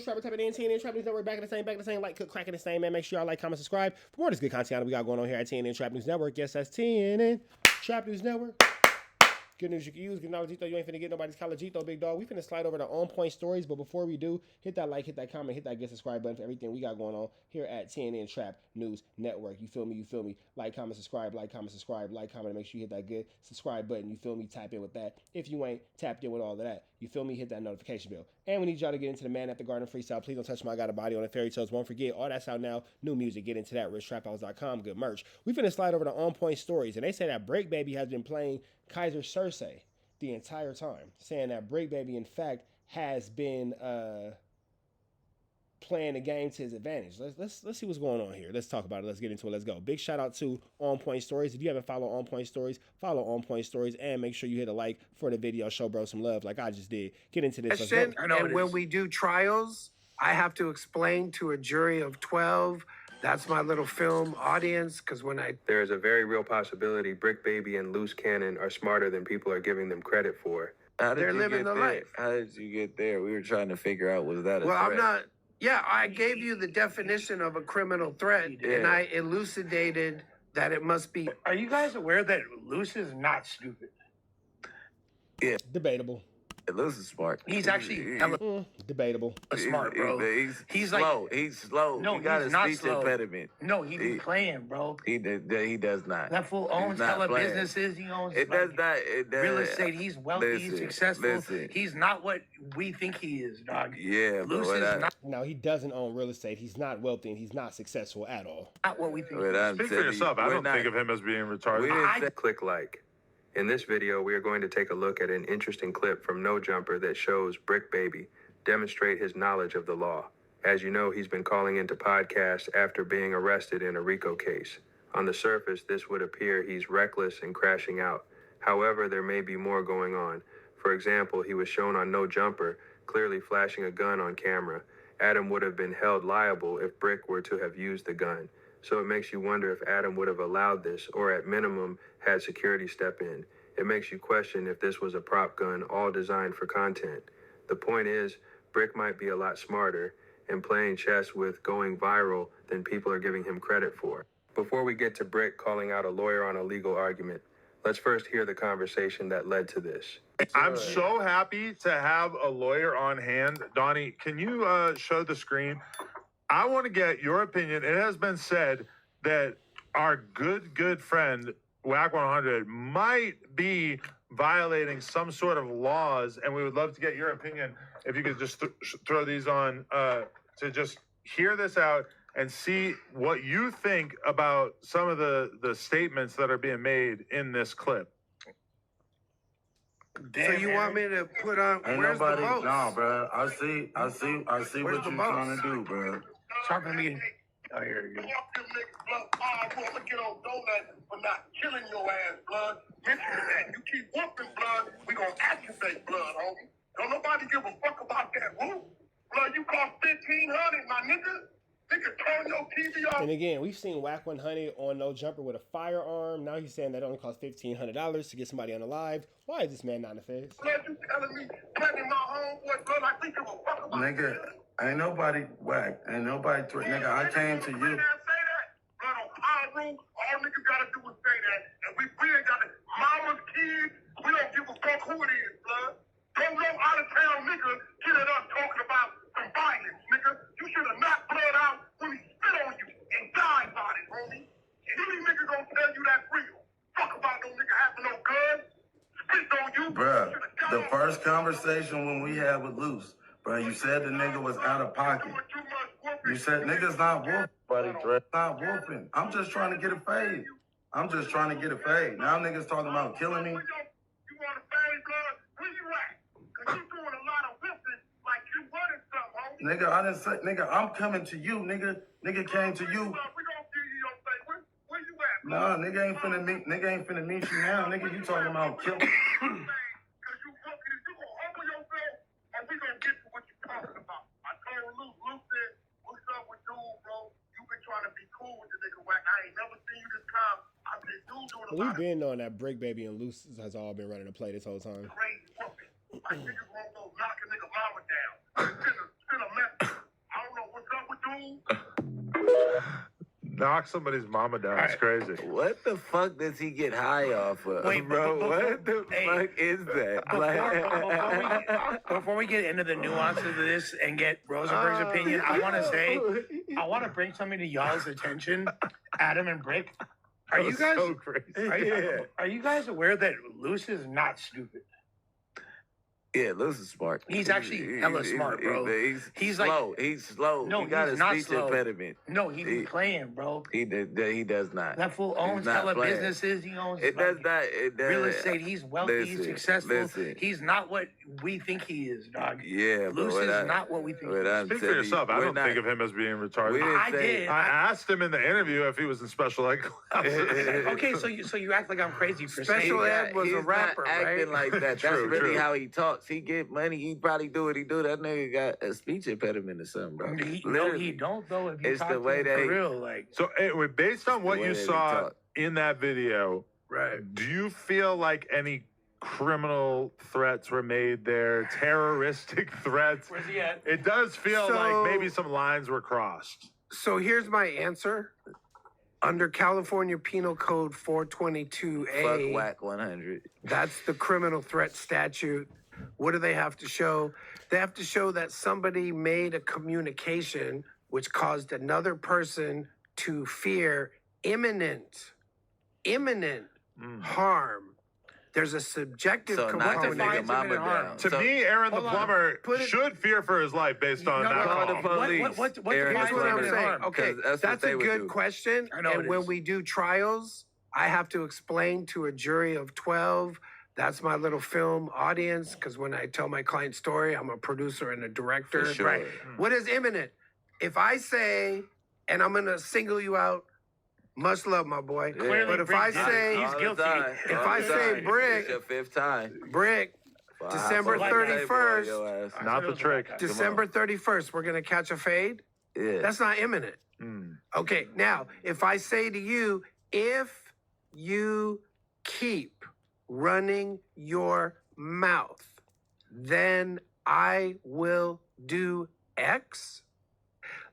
Trap, we're tapping in TNN Trap News Network, back in the same, like, cook, cracking the same, man. Make sure y'all like, comment, subscribe for more of this good content we got going on here at TNN Trap News Network. Yes, that's TNN Trap News Network. Good news you can use. Good knowledge, you ain't finna get nobody's college, big dog. We finna slide over to On Point Stories, but before we do, hit that like, hit that comment, hit that get subscribe button for everything we got going on here at TNN Trap News Network. You feel me? You feel me? Like, comment, subscribe, like, comment, subscribe, like, comment, make sure you hit that good subscribe button. You feel me? Tap in with that. If you ain't tapped in with all of that, you feel me? Hit that notification bell. And we need y'all to get into the Man at the Garden freestyle. Please don't touch my got a body on the fairy tales. Won't forget, all that's out now. New music. Get into that. RichTrapHouse.com. Good merch. We finna slide over to On Point Stories, and they say that Bricc Baby has been playing Kaiser Circe the entire time, saying that Bricc Baby, in fact, has been playing the game to his advantage. Let's see what's going on here. Let's talk about it. Let's get into it. Let's go. Big shout out to On Point Stories. If you haven't followed On Point Stories, follow On Point Stories and make sure you hit a like for the video. Show bro some love like I just did. Get into this. And when we do trials, I have to explain to a jury of 12. That's my little film audience, because There is a very real possibility Bricc Baby and Luce Cannon are smarter than people are giving them credit for. They're living the life. How did you get there? We were trying to figure out, was that a threat? I'm not. Yeah, I gave you the definition of a criminal threat, and I elucidated that it must be. Are you guys aware that Luce is not stupid? Yeah. Debatable. Luce is smart. He's actually debatable. Smart, bro. He's slow. Like, he's slow. No, he got he's a not speech slow. impediment. No, he be playing, bro. He does not. That fool owns hella businesses. He owns real estate. He's wealthy. He's successful. He's not what we think he is, dog. Yeah, Luce is not. No, he doesn't own real estate. He's not wealthy and he's not successful at all. Not what we think. Speak for yourself. I don't think of him as being retarded. Click like. In this video, we are going to take a look at an interesting clip from No Jumper that shows Bricc Baby demonstrate his knowledge of the law. As you know, he's been calling into podcasts after being arrested in a RICO case. On the surface, this would appear he's reckless and crashing out. However, there may be more going on. For example, he was shown on No Jumper clearly flashing a gun on camera. Adam would have been held liable if Bricc were to have used the gun. So it makes you wonder if Adam would have allowed this, or at minimum, had security step in. It makes you question if this was a prop gun all designed for content. The point is, Bricc might be a lot smarter and playing chess with going viral than people are giving him credit for. Before we get to Bricc calling out a lawyer on a legal argument, let's first hear the conversation that led to this. I'm so happy to have a lawyer on hand. Donnie, can you show the screen? I want to get your opinion. It has been said that our good friend, Wack 100, might be violating some sort of laws, and we would love to get your opinion. If you could just throw these on to just hear this out and see what you think about some of the statements that are being made in this clip. So you want me to put on? Ain't Where's nobody, the votes? no, bro. I see what you're trying to do, bro. Sharpen me. Oh, here you go. Get on donut for not killing your ass, blood. Mention that. You keep whooping blood, we gonna activate blood, homie. Don't nobody give a fuck about that whoop. Blood, you cost $1,500, my nigga. Nigga, turn your TV off. And again, we've seen Wack 100 on No Jumper with a firearm. Now he's saying that it only costs $1,500 to get somebody unalive. Why is this man not in the face? Blood, you telling me, threatening my homeboy, blood, I think you give a fuck about Nigga, ain't nobody Wack. Ain't nobody nigga, I came to you. All niggas gotta do is say that, and we ain't got it. Mama's kids, we don't give a fuck who it is, blood. Don't no out of town nigga get at us talking about some violence, nigga. You should have knocked blood out when he spit on you and died about it, homie. And any nigga gonna tell you that's real. Fuck about no nigga having no guns, spit on you. Bruh, the first conversation when we had with Luce, bruh, you said the nigga was out of pocket. You said niggas not whooping. Not whooping. I'm just trying to get a fade. Now niggas talking about killing me. You want a fade, blood? Where you at? Cause you doing a lot of whipping like you running something, homie. Nigga, I didn't say, nigga, I'm coming to you, nigga. Nigga came to you. We gonna give you your fade. Where you at, Nah, nigga ain't finna meet you now. Nigga, you talking about killing. Cause you fucking, you gonna humble yourself, and we gonna get to what you talking about. I told Luce said, what's up with dude, bro? You been trying to be cool with the nigga Wack. I ain't never seen you this time. I've been dude doing a lot We've been knowing that Bricc Baby and Luce has all been running the play this whole time. crazy whooping. Like niggas won't go knock a nigga mama down. Send a message. Knock somebody's mama down. It's crazy. What the fuck does he get high off of, Wait, bro? What the fuck is that? Before we get into the nuances of this and get Rosenberg's opinion, I want to say, I want to bring something to y'all's attention, Adam and Bricc. Are you guys so crazy? are you guys aware that Luce is not stupid? Yeah, Luce is smart. He's actually hella smart, bro. He's slow. He's slow. No, he got he's a not speech slow. impediment. No, he playing, bro. He does not. That fool owns not hella playing. businesses. He owns It does not. It does. real estate. He's wealthy. He's successful. Listen. He's not what we think he is, dog. Yeah, Luce is not what we think he is. Speak for yourself. I don't think of him as being retarded. I did. I asked him in the interview if he was in special ed classes. Okay, so you act like I'm crazy for Special saying ed was a rapper, not acting right? like that. That's True, really true. how he talks. He get money. He probably do what he do. That nigga got a speech impediment or something, bro. No, he don't though. If you It's talk the to way him they- for real, like. So, anyway, based on what the way you that he saw talk. in that video, Right. do you feel like any criminal threats were made there, terroristic threats? Where's he at? It does feel So- like maybe some lines were crossed. So here's my answer. Under California Penal Code 422A, Fuck Wack 100. that's the criminal threat statute. What do they have to show? They have to show that somebody made a communication which caused another person to fear imminent harm. There's a subjective So not the component. nigga mama imminent harm. down. To So- me, Aaron the Hold on. plumber Put it- should fear for his life based on No, that Call call. the police. What Aaron defines Here's what I'm imminent saying. harm? Okay, 'Cause that's what that's they a would good do. question. I know And it when is. we do trials, I have to explain to a jury of 12. That's my little film audience, because when I tell my client story, I'm a producer and a director. For sure. Right. What is imminent? If I say, and I'm gonna single you out, much love, my boy. Yeah. Clearly, But if Bricc I did. say, He's All the guilty. time. If All I the say time. Bricc- It's your fifth time. Bricc, Wow, December I fuck with that boy, 31st. your ass. Not the trick. December 31st, we're gonna catch a fade. Yeah. That's not imminent. Okay, now, if I say to you, if you keep running your mouth, then I will do X.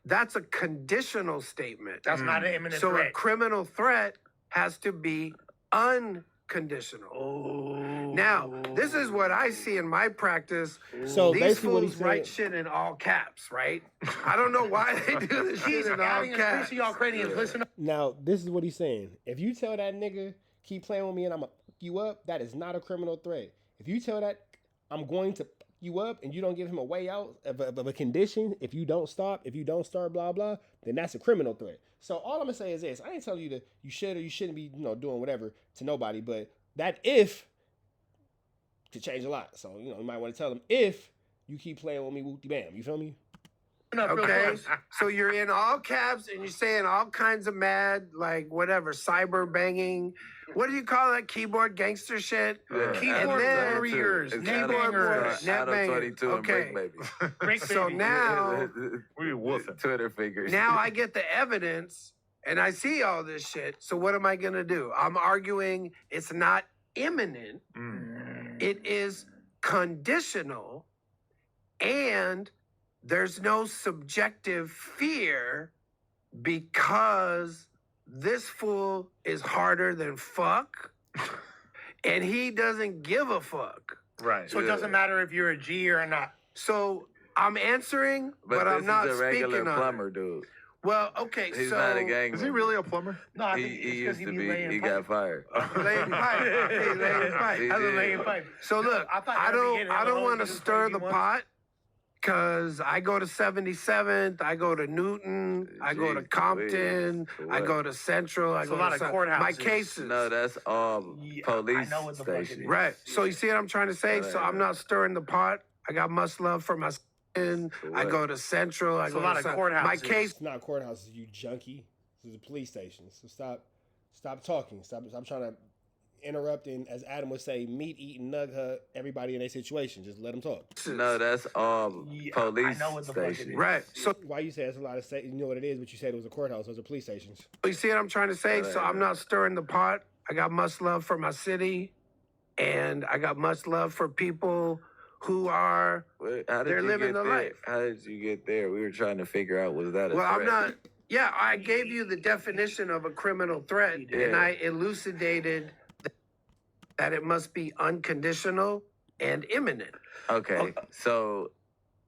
That's a conditional statement. That's not an imminent So a threat. criminal threat has to be unconditional. Oh. Now, this is what I see in my practice. So These basically what he fools write said, shit in all caps, right? I don't know why they do this shit He's in all adding a caps. piece of y'all craniums. Listen up. now this is what he's saying. If you tell that nigga, keep playing with me and I'm gonna fuck you up, that is not a criminal threat. If you tell that I'm going to fuck you up and you don't give him a way out of a condition, if you don't stop, if you don't start, blah, blah, then that's a criminal threat. So all I'm gonna say is this. I ain't telling you that you should or you shouldn't be, doing whatever to nobody, but that if could change a lot. So, you might want to tell them if you keep playing with me, whoopty bam. You feel me? Okay, so you're in all caps and you're saying all kinds of mad, like whatever, cyber banging. What do you call that? Keyboard gangster shit? Keyboard then- warriors, It's net keyboard bangers. warriors. Net Out of bangers. 22 and Okay. Bricc Baby. Bricc So Baby. now, We woofing. Twitter figures. now I get the evidence and I see all this shit. So what am I gonna do? I'm arguing it's not imminent. It is conditional, and there's no subjective fear because this fool is harder than fuck, and he doesn't give a fuck. Right. So it doesn't matter if you're a G or not. So I'm answering, but this I'm not is a regular speaking on plumber, it. dude. Well, okay, He's so not a gang Is he member. really a plumber? No, I He, think he it's used because to he be. laying He pipe. got fired. laying pipe. Hey, laying pipe. He I was did. laying pipe. So look, I thought I every don't kid I had don't a want to little stir the crazy one. pot because I go to 77th, I go to Newton, I go to Jeez Compton, Louise. For I what? go to Central, I It's go a lot to of my courthouses. cases. No, that's all Yeah, police I know what the fuck it station. is. Right. So you see what I'm trying to say? So I'm not stirring the pot. I got much love for my skin. For I what? go to Central. I It's go a lot to of Sun- courthouses. My case. It's not courthouses, you junkie. This is a police station. So stop talking. Stop trying to interrupt and, as Adam would say, meat eating nug hug everybody in their situation. Just let them talk. No, that's all Yeah, police I know what the fuck it station. is. Right. So Why you say it's a lot of you know what it is, but you said it was a courthouse. Those are police stations. you see what I'm trying to say? So I'm not stirring the pot. I got much love for my city, and I got much love for people who are. Wait, how did They're you living get the there? life. How did you get there? We were trying to figure out, was that a Well, I'm threat? not. Yeah, I gave you the definition of a criminal threat, and I elucidated that it must be unconditional and imminent. Okay, so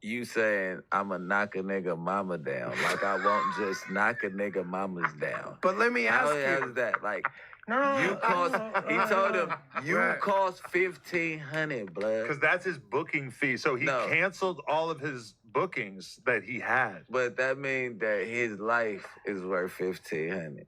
you saying I'ma knock a nigga mama down, like I won't just knock a nigga mamas down. But let me How ask is you. that? Like, No, you cost, he told him, you Right. cost $1,500, blood. Because that's his booking fee. So he No. canceled all of his bookings that he had. But that means that his life is worth $1,500.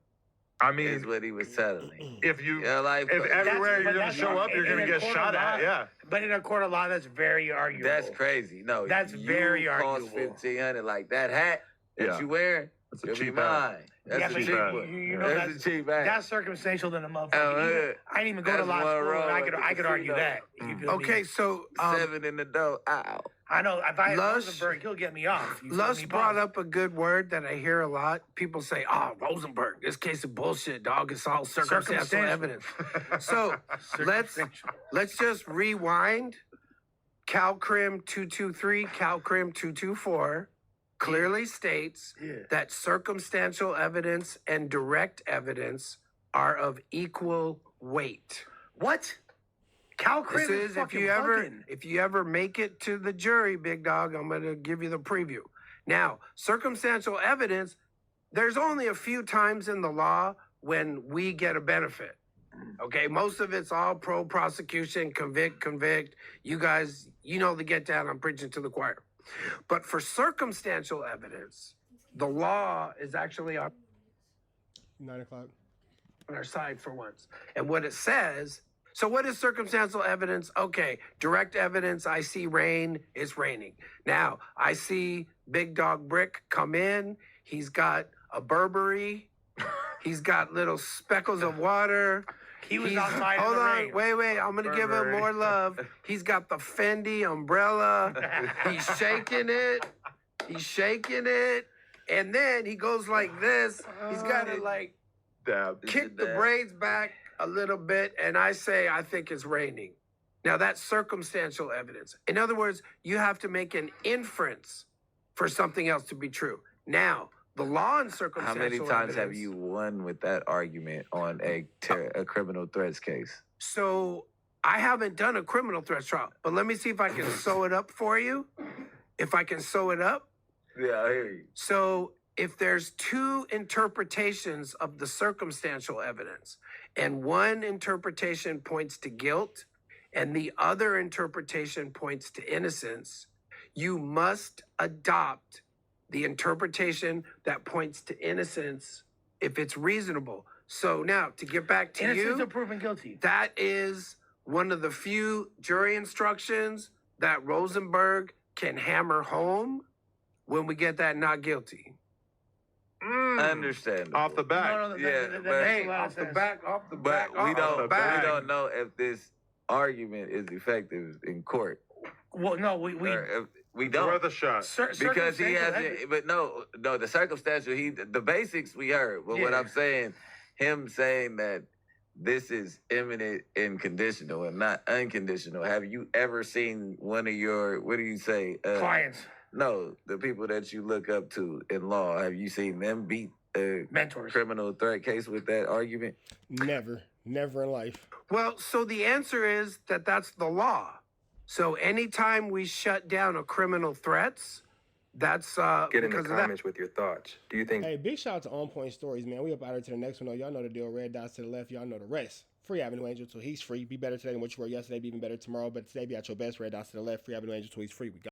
I Is mean, what he was telling me. if you, Your life, if everywhere but you're gonna that's show not- up, you're in gonna a get court shot of law- at. Yeah. But in a court of law, that's very arguable. that's crazy. No, That's you very cost arguable. $1,500. Like that hat that Yeah. you wearing, That's a could be cheap hat. mine. That's Yeah, a but cheap hat. one. you know that's that's- a cheap hat. That's circumstantial than a motherfucker. Oh, Even- yeah. I didn't even go to That's law one school, and wrong I with could the argue casino. that. You feel me? Okay, so 7 in the door. Ow. I know if I had Lush- Rosenberg, he'll get me off. You feel Lush me? brought up a good word that I hear a lot. People say, "Oh, Rosenberg, this case of bullshit, dog. It's all circumstantial Circumstantial. evidence." So let's just rewind. CalCrim 223, CalCrim 224 clearly states that circumstantial evidence and direct evidence are of equal weight. What? Cal This Crim is if you ever make it to the jury, big dog, I'm going to give you the preview. Now, circumstantial evidence, there's only a few times in the law when we get a benefit. Okay, most of it's all pro prosecution, convict. You guys, you know the get down, I'm preaching to the choir. But for circumstantial evidence, the law is actually on 9 o'clock. our side for once. And what it says, so what is circumstantial evidence? Okay, direct evidence, I see rain, it's raining. Now, I see Big Dog Bricc come in, he's got a Burberry, he's got little speckles of water. He was He's- outside Hold in the on, rain. wait, I'm gonna give him more love. He's got the Fendi umbrella, he's shaking it, and then he goes like this, he's got it like, Dab. kick the braids back a little bit, and I say I think it's raining. Now that's circumstantial evidence. In other words, you have to make an inference for something else to be true. Now, the law in How circumstantial many times have evidence- you won with that argument on a criminal threats case? So I haven't done a criminal threats trial, but let me see if I can sew it up for you. If I can sew it up. Yeah, I hear you. So if there's two interpretations of the circumstantial evidence, and one interpretation points to guilt, and the other interpretation points to innocence, you must adopt the interpretation that points to innocence if it's reasonable. So now, to get back to Innocence you, of proven guilty. that is one of the few jury instructions that Rosenberg can hammer home when we get that not guilty. Understandable. Off the back. No, Yeah, that but- makes a lot of sense. off the But we the don't bag. know if this argument is effective in court. Well, no, we Or if we It's don't. worth a shot. Because he circumstantial hasn't. But no, the circumstantial. The basics we heard. But what Yeah. I'm saying, him saying that this is imminent and conditional and not unconditional. Have you ever seen one of your, what do you say? clients, No, the people that you look up to in law. Have you seen them beat a mentors. criminal threat case with that argument? Never in life. Well, so the answer is that that's the law. So anytime we shut down a criminal threats, that's Get in the because of that. comments with your thoughts. Do you think Hey, big shout out to On Point Stories, man. We up out here to the next one. Though. Y'all know the deal. Red dots to the left. Y'all know the rest. Free Avenue Angel till he's free. Be better today than what you were yesterday. Be even better tomorrow. But today, be at your best. Red dots to the left. Free Avenue Angel till he's free. We got